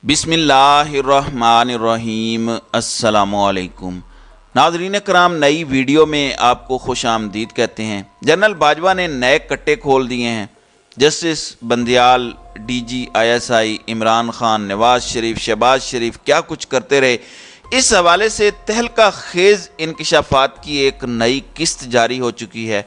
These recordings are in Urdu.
بسم اللہ الرحمن الرحیم۔ السلام علیکم ناظرین کرام، نئی ویڈیو میں آپ کو خوش آمدید کہتے ہیں۔ جنرل باجوہ نے نئے کٹے کھول دیے ہیں۔ Justice Bandial, D G I S I, Imran Khan, Nawaz Sharif, Shahbaz Sharif کیا کچھ کرتے رہے، اس حوالے سے تہلکہ خیز انکشافات کی ایک نئی قسط جاری ہو چکی ہے۔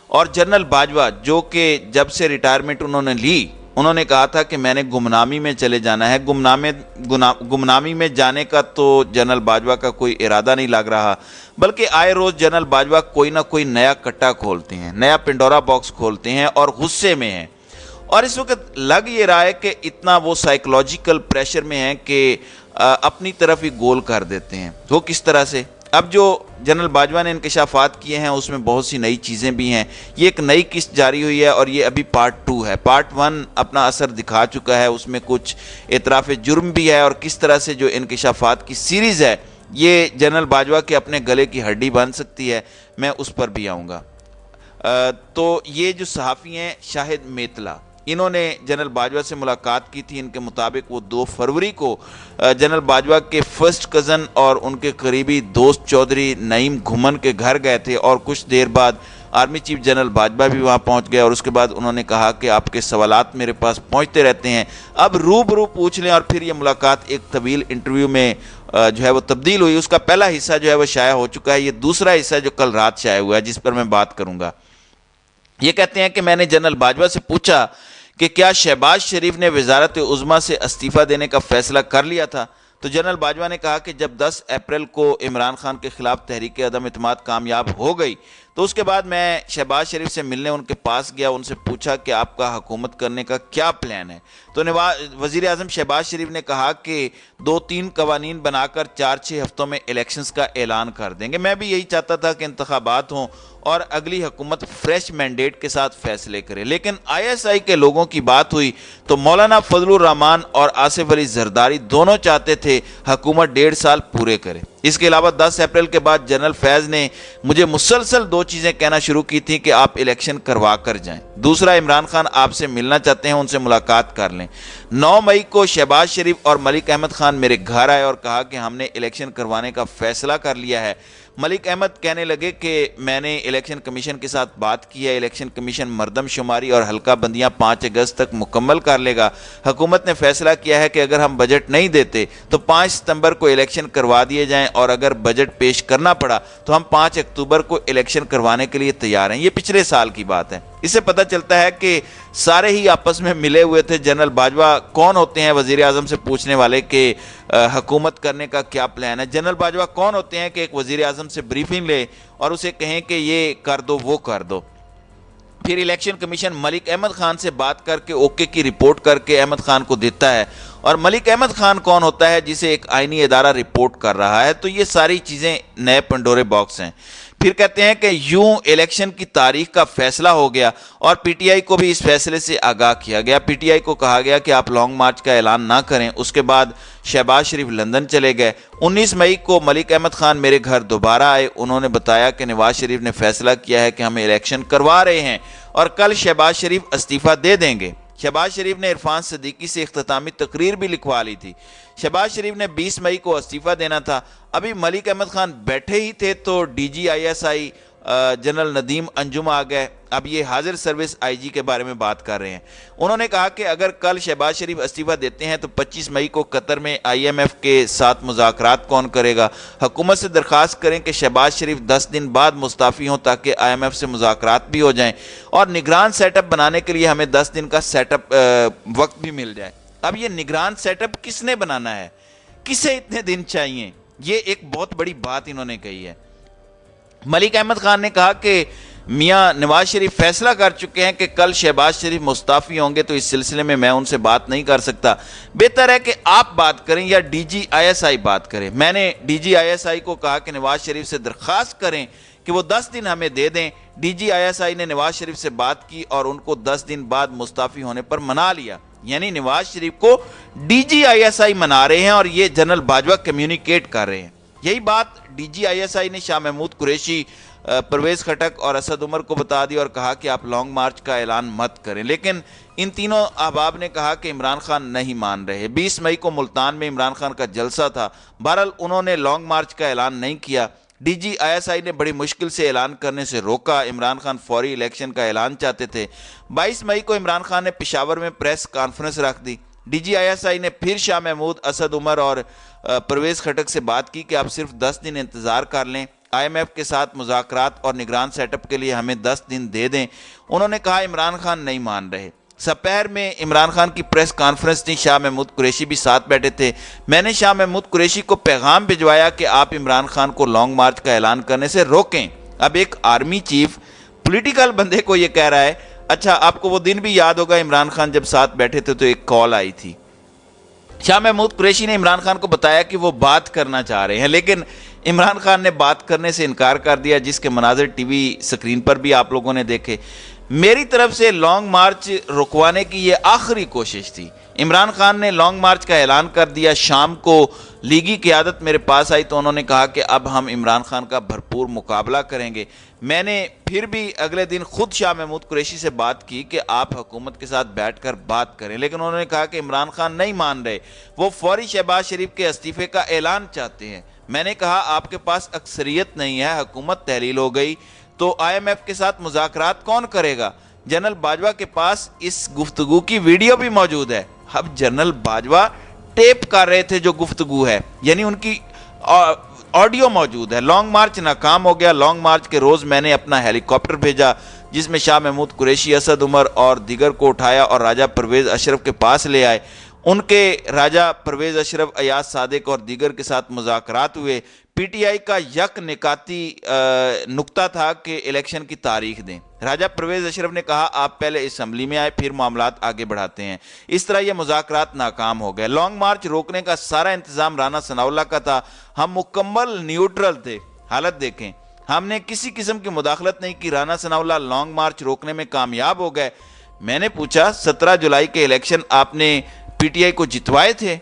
اور جنرل باجوہ جو کہ جب سے ریٹائرمنٹ انہوں نے لی، انہوں نے کہا تھا کہ میں نے گمنامی میں چلے جانا ہے۔ گمنامی میں جانے کا تو جنرل باجوہ کا کوئی ارادہ نہیں لگ رہا، بلکہ آئے روز جنرل باجوہ کوئی نہ کوئی نیا کٹا کھولتے ہیں، نیا پنڈورا باکس کھولتے ہیں اور غصے میں ہیں۔ اور اس وقت لگ یہ رہا ہے کہ اتنا وہ سائیکولوجیکل پریشر میں ہیں کہ اپنی طرف ہی گول کر دیتے ہیں۔ وہ کس طرح سے؟ اب جو جنرل باجوہ نے انکشافات کیے ہیں اس میں بہت سی نئی چیزیں بھی ہیں۔ یہ ایک نئی قسط جاری ہوئی ہے اور یہ ابھی پارٹ 2 ہے۔ پارٹ 1 اپنا اثر دکھا چکا ہے، اس میں کچھ اعتراف جرم بھی ہے، اور کس طرح سے جو انکشافات کی سیریز ہے یہ جنرل باجوہ کے اپنے گلے کی ہڈی بن سکتی ہے، میں اس پر بھی آؤں گا۔ تو یہ جو صحافی ہیں شاہد میتلا، انہوں نے جنرل باجوہ سے ملاقات کی تھی۔ ان کے مطابق وہ 2 فروری کو جنرل باجوہ کے فرسٹ کزن اور ان کے قریبی دوست چودھری نعیم گھمن کے گھر گئے تھے، اور کچھ دیر بعد آرمی چیف جنرل باجوہ بھی وہاں پہنچ گئے، اور اس کے بعد انہوں نے کہا کہ آپ کے سوالات میرے پاس پہنچتے رہتے ہیں، اب روبرو پوچھ لیں۔ اور پھر یہ ملاقات ایک طویل انٹرویو میں جو ہے وہ تبدیل ہوئی۔ اس کا پہلا حصہ جو ہے وہ شائع ہو چکا ہے، یہ دوسرا حصہ جو کل رات شائع ہوا ہے جس پر میں بات کروں گا۔ یہ کہتے ہیں کہ میں نے جنرل باجوہ سے پوچھا کہ کیا شہباز شریف نے وزارت عظمیٰ سے استعفیٰ دینے کا فیصلہ کر لیا تھا؟ تو جنرل باجوہ نے کہا کہ جب 10 اپریل کو عمران خان کے خلاف تحریک عدم اعتماد کامیاب ہو گئی تو اس کے بعد میں شہباز شریف سے ملنے ان کے پاس گیا، ان سے پوچھا کہ آپ کا حکومت کرنے کا کیا پلان ہے؟ تو وزیر اعظم شہباز شریف نے کہا کہ 2-3 قوانین بنا کر 4-6 ہفتوں میں الیکشنز کا اعلان کر دیں گے۔ میں بھی یہی چاہتا تھا کہ انتخابات ہوں اور اگلی حکومت فریش مینڈیٹ کے ساتھ فیصلے کرے، لیکن آئی ایس آئی کے لوگوں کی بات ہوئی تو مولانا فضل الرحمان اور آصف علی زرداری دونوں چاہتے تھے حکومت 1.5 سال پورے کرے۔ اس کے علاوہ 10 اپریل کے بعد جنرل فیض نے مجھے مسلسل 2 چیزیں کہنا شروع کی تھی کہ آپ الیکشن کروا کر جائیں، دوسرا عمران خان آپ سے ملنا چاہتے ہیں، ان سے ملاقات کر لیں۔ 9 مئی کو شہباز شریف اور ملک احمد خان میرے گھر آئے اور کہا کہ ہم نے الیکشن کروانے کا فیصلہ کر لیا ہے۔ ملک احمد کہنے لگے کہ میں نے الیکشن کمیشن کے ساتھ بات کی ہے، الیکشن کمیشن مردم شماری اور حلقہ بندیاں 5 اگست تک مکمل کر لے گا۔ حکومت نے فیصلہ کیا ہے کہ اگر ہم بجٹ نہیں دیتے تو 5 ستمبر کو الیکشن کروا دیے جائیں، اور اگر بجٹ پیش کرنا پڑا تو ہم 5 اکتوبر کو الیکشن کروانے کے لیے تیار ہیں۔ یہ پچھلے سال کی بات ہے۔ اس سے پتہ چلتا ہے کہ سارے ہی آپس میں ملے ہوئے تھے۔ جنرل باجوہ کون ہوتے ہیں وزیر اعظم سے پوچھنے والے کہ حکومت کرنے کا کیا پلان ہے؟ جنرل باجوہ کون ہوتے ہیں کہ ایک وزیر اعظم سے بریفنگ لے اور اسے کہیں کہ یہ کر دو وہ کر دو؟ پھر الیکشن کمیشن ملک احمد خان سے بات کر کے اوکے کی رپورٹ کر کے احمد خان کو دیتا ہے، اور ملک احمد خان کون ہوتا ہے جسے ایک آئینی ادارہ رپورٹ کر رہا ہے؟ تو یہ ساری چیزیں نئے پنڈورے باکس ہیں۔ پھر کہتے ہیں کہ یوں الیکشن کی تاریخ کا فیصلہ ہو گیا اور پی ٹی آئی کو بھی اس فیصلے سے آگاہ کیا گیا۔ پی ٹی آئی کو کہا گیا کہ آپ لانگ مارچ کا اعلان نہ کریں۔ اس کے بعد شہباز شریف لندن چلے گئے۔ 19 مئی کو ملک احمد خان میرے گھر دوبارہ آئے، انہوں نے بتایا کہ نواز شریف نے فیصلہ کیا ہے کہ ہم الیکشن کروا رہے ہیں اور کل شہباز شریف استعفیٰ دے دیں گے۔ شہباز شریف نے عرفان صدیقی سے اختتامی تقریر بھی لکھوا لی تھی۔ شہباز شریف نے 20 مئی کو استعفیٰ دینا تھا۔ ابھی ملک احمد خان بیٹھے ہی تھے تو D G I S I general Nadeem Anjum آ گئے۔ اب یہ حاضر سروس آئی جی کے بارے میں بات کر رہے ہیں۔ انہوں نے کہا کہ اگر کل شہباز شریف استعفیٰ دیتے ہیں تو 25 مئی کو قطر میں آئی ایم ایف کے ساتھ مذاکرات کون کرے گا؟ حکومت سے درخواست کریں کہ شہباز شریف 10 دن بعد مستعفی ہوں تاکہ آئی ایم ایف سے مذاکرات بھی ہو جائیں، اور نگران سیٹ اپ بنانے کے لیے ہمیں 10 دن کا سیٹ اپ وقت بھی مل جائے۔ اب یہ نگران سیٹ اپ کس نے بنانا ہے؟ کسے اتنے دن چاہیے؟ یہ ایک بہت بڑی بات انہوں نے کہی ہے۔ ملک احمد خان نے کہا کہ میاں نواز شریف فیصلہ کر چکے ہیں کہ کل شہباز شریف مستعفی ہوں گے، تو اس سلسلے میں میں ان سے بات نہیں کر سکتا، بہتر ہے کہ آپ بات کریں یا ڈی جی آئی ایس آئی بات کریں۔ میں نے ڈی جی آئی ایس آئی کو کہا کہ نواز شریف سے درخواست کریں کہ وہ 10 دن ہمیں دے دیں۔ ڈی جی آئی ایس آئی نے نواز شریف سے بات کی اور ان کو 10 دن بعد مستعفی ہونے پر منا لیا، یعنی نواز شریف کو ڈی جی آئی ایس آئی منا رہے ہیں اور یہ جنرل باجوہ کمیونیکیٹ کر رہے ہیں۔ یہی بات ڈی جی آئی ایس آئی نے شاہ محمود قریشی پرویز خٹک اور اسد عمر کو بتا دیا اور کہا کہ آپ لانگ مارچ کا اعلان مت کریں، لیکن ان تینوں احباب نے کہا کہ عمران خان نہیں مان رہے۔ 20 مئی کو ملتان میں عمران خان کا جلسہ تھا، بہرحال انہوں نے لانگ مارچ کا اعلان نہیں کیا۔ ڈی جی آئی ایس آئی نے بڑی مشکل سے اعلان کرنے سے روکا، عمران خان فوری الیکشن کا اعلان چاہتے تھے۔ 22 مئی کو عمران خان نے پشاور میں پریس کانفرنس رکھ دی۔ ڈی جی آئی ایس آئی نے پھر شاہ محمود، اسد عمر اور پرویز خٹک سے بات کی کہ آپ صرف 10 دن انتظار کر لیں، آئی ایم ایف کے ساتھ مذاکرات اور نگران سیٹ اپ کے لیے ہمیں 10 دن دے دیں۔ انہوں نے کہا عمران خان نہیں مان رہے۔ سپہر میں عمران خان کی پریس کانفرنس تھی، شاہ محمود قریشی بھی ساتھ بیٹھے تھے۔ میں نے شاہ محمود قریشی کو پیغام بھجوایا کہ آپ عمران خان کو لانگ مارچ کا اعلان کرنے سے روکیں۔ اب ایک آرمی چیف پولیٹیکل بندے کو یہ کہہ رہا ہے۔ اچھا، آپ کو وہ دن بھی یاد ہوگا عمران خان جب ساتھ بیٹھے تھے تو ایک کال آئی تھی، شاہ محمود قریشی نے عمران خان کو بتایا کہ وہ بات کرنا چاہ رہے ہیں، لیکن عمران خان نے بات کرنے سے انکار کر دیا، جس کے مناظر ٹی وی سکرین پر بھی آپ لوگوں نے دیکھے۔ میری طرف سے لانگ مارچ رکوانے کی یہ آخری کوشش تھی۔ عمران خان نے لانگ مارچ کا اعلان کر دیا۔ شام کو لیگی قیادت میرے پاس آئی تو انہوں نے کہا کہ اب ہم عمران خان کا بھرپور مقابلہ کریں گے۔ میں نے پھر بھی اگلے دن خود شاہ محمود قریشی سے بات کی کہ آپ حکومت کے ساتھ بیٹھ کر بات کریں، لیکن انہوں نے کہا کہ عمران خان نہیں مان رہے، وہ فوری شہباز شریف کے استعفے کا اعلان چاہتے ہیں۔ میں نے کہا آپ کے پاس اکثریت نہیں ہے، حکومت تحلیل ہو گئی تو آئی ایم ایف کے ساتھ مذاکرات کون کرے گا؟ جنرل باجوہ کے پاس اس گفتگو کی ویڈیو بھی موجود ہے۔ اب جنرل باجوہ ٹیپ کر رہے تھے جو گفتگو ہے، یعنی ان کی آڈیو موجود ہے۔ لانگ مارچ ناکام ہو گیا۔ لانگ مارچ کے روز میں نے اپنا ہیلی کاپٹر بھیجا جس میں شاہ محمود قریشی، اسد عمر اور دیگر کو اٹھایا اور راجہ پرویز اشرف کے پاس لے آئے۔ ان کے راجہ پرویز اشرف، ایاز صادق اور دیگر کے ساتھ مذاکرات ہوئے۔ پی ٹی آئی کا یک نکاتی نکتہ تھا کہ الیکشن کی تاریخ دیں۔ راجہ پرویز اشرف نے کہا آپ پہلے اسمبلی میں آئے پھر معاملات آگے بڑھاتے ہیں۔ اس طرح یہ مذاکرات ناکام ہو گئے۔ لانگ مارچ روکنے کا سارا انتظام رانا ثناءاللہ کا تھا۔ ہم مکمل نیوٹرل تھے۔ حالت دیکھیں، ہم نے کسی قسم کی مداخلت نہیں کی۔ رانا ثناءاللہ لانگ مارچ روکنے میں کامیاب ہو گئے۔ میں نے پوچھا 17 جولائی کے الیکشن آپ نے پی ٹی آئی کو جتوائے تھے؟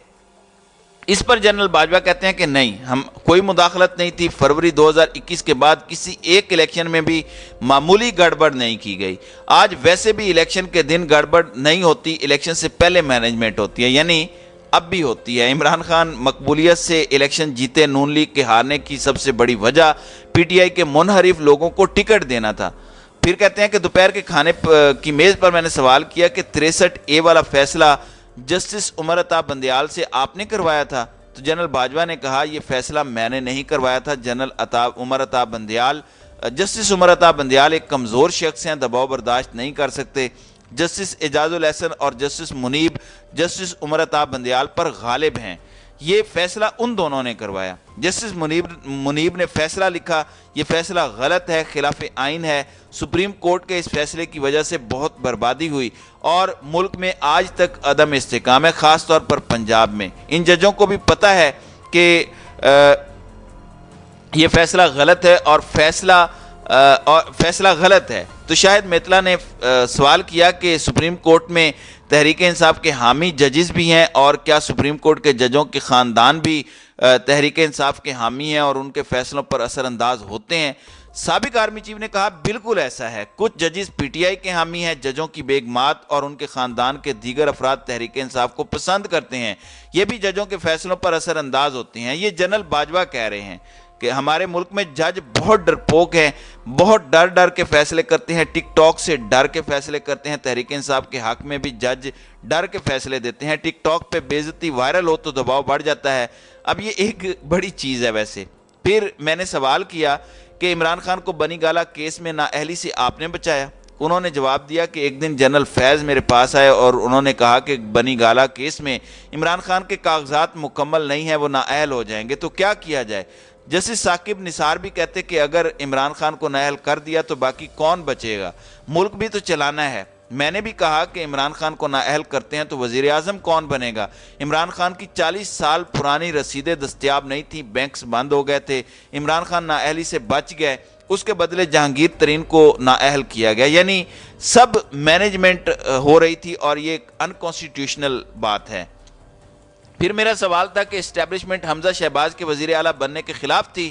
اس پر جنرل باجوہ کہتے ہیں کہ نہیں، ہم کوئی مداخلت نہیں تھی۔ فروری 2021 کے بعد کسی ایک الیکشن میں بھی معمولی گڑبڑ نہیں کی گئی۔ آج ویسے بھی الیکشن کے دن گڑبڑ نہیں ہوتی، الیکشن سے پہلے مینجمنٹ ہوتی ہے، یعنی اب بھی ہوتی ہے۔ عمران خان مقبولیت سے الیکشن جیتے، نون لیگ کے ہارنے کی سب سے بڑی وجہ پی ٹی آئی کے منحرف لوگوں کو ٹکٹ دینا تھا۔ پھر کہتے ہیں کہ دوپہر کے کھانے کی میز پر میں نے سوال کیا کہ 63A والا فیصلہ جسٹس عمر عطا بندیال سے آپ نے کروایا تھا؟ تو جنرل باجوہ نے کہا یہ فیصلہ میں نے نہیں کروایا تھا۔ جسٹس عمر عطا بندیال ایک کمزور شخص ہیں، دباؤ برداشت نہیں کر سکتے۔ جسٹس اعجاز الحسن اور جسٹس منیب جسٹس عمر عطا بندیال پر غالب ہیں۔ یہ فیصلہ ان دونوں نے کروایا۔ جسٹس منیب نے فیصلہ لکھا، یہ فیصلہ غلط ہے، خلاف آئین ہے۔ سپریم کورٹ کے اس فیصلے کی وجہ سے بہت بربادی ہوئی اور ملک میں آج تک عدم استحکام ہے، خاص طور پر پنجاب میں۔ ان ججوں کو بھی پتہ ہے کہ یہ فیصلہ غلط ہے اور فیصلہ غلط ہے۔ تو شاہد میتلا نے سوال کیا کہ سپریم کورٹ میں تحریک انصاف کے حامی ججز بھی ہیں اور کیا سپریم کورٹ کے ججوں کے خاندان بھی تحریک انصاف کے حامی ہیں اور ان کے فیصلوں پر اثر انداز ہوتے ہیں؟ سابق آرمی چیف نے کہا بالکل ایسا ہے۔ کچھ ججز پی ٹی آئی کے حامی ہیں، ججوں کی بیگمات اور ان کے خاندان کے دیگر افراد تحریک انصاف کو پسند کرتے ہیں، یہ بھی ججوں کے فیصلوں پر اثر انداز ہوتے ہیں۔ یہ جنرل باجوہ کہہ رہے ہیں کہ ہمارے ملک میں جج بہت ڈرپوک ہیں، بہت ڈر کے فیصلے کرتے ہیں، ٹک ٹاک سے ڈر کے فیصلے کرتے ہیں۔ تحریک انصاف کے حق میں بھی جج ڈر کے فیصلے دیتے ہیں۔ ٹک ٹاک پہ بے عزتی وائرل ہو تو دباؤ بڑھ جاتا ہے۔ اب یہ ایک بڑی چیز ہے ویسے۔ پھر میں نے سوال کیا کہ عمران خان کو بنی گالہ کیس میں نااہلی سے آپ نے بچایا؟ انہوں نے جواب دیا کہ ایک دن جنرل فیض میرے پاس آئے اور انہوں نے کہا کہ بنی گالہ کیس میں عمران خان کے کاغذات مکمل نہیں ہیں، وہ نااہل ہو جائیں گے، تو کیا کیا جائے؟ جسٹس ثاقب نثار بھی کہتے کہ اگر عمران خان کو نااہل کر دیا تو باقی کون بچے گا؟ ملک بھی تو چلانا ہے۔ میں نے بھی کہا کہ عمران خان کو نااہل کرتے ہیں تو وزیر اعظم کون بنے گا؟ عمران خان کی 40 سال پرانی رسیدیں دستیاب نہیں تھیں، بینکس بند ہو گئے تھے، عمران خان نااہلی سے بچ گئے، اس کے بدلے جہانگیر ترین کو نااہل کیا گیا، یعنی سب مینجمنٹ ہو رہی تھی اور یہ ایک انکانسٹیٹیوشنل بات ہے۔ پھر میرا سوال تھا کہ اسٹیبلشمنٹ حمزہ شہباز کے وزیر اعلیٰ بننے کے خلاف تھی۔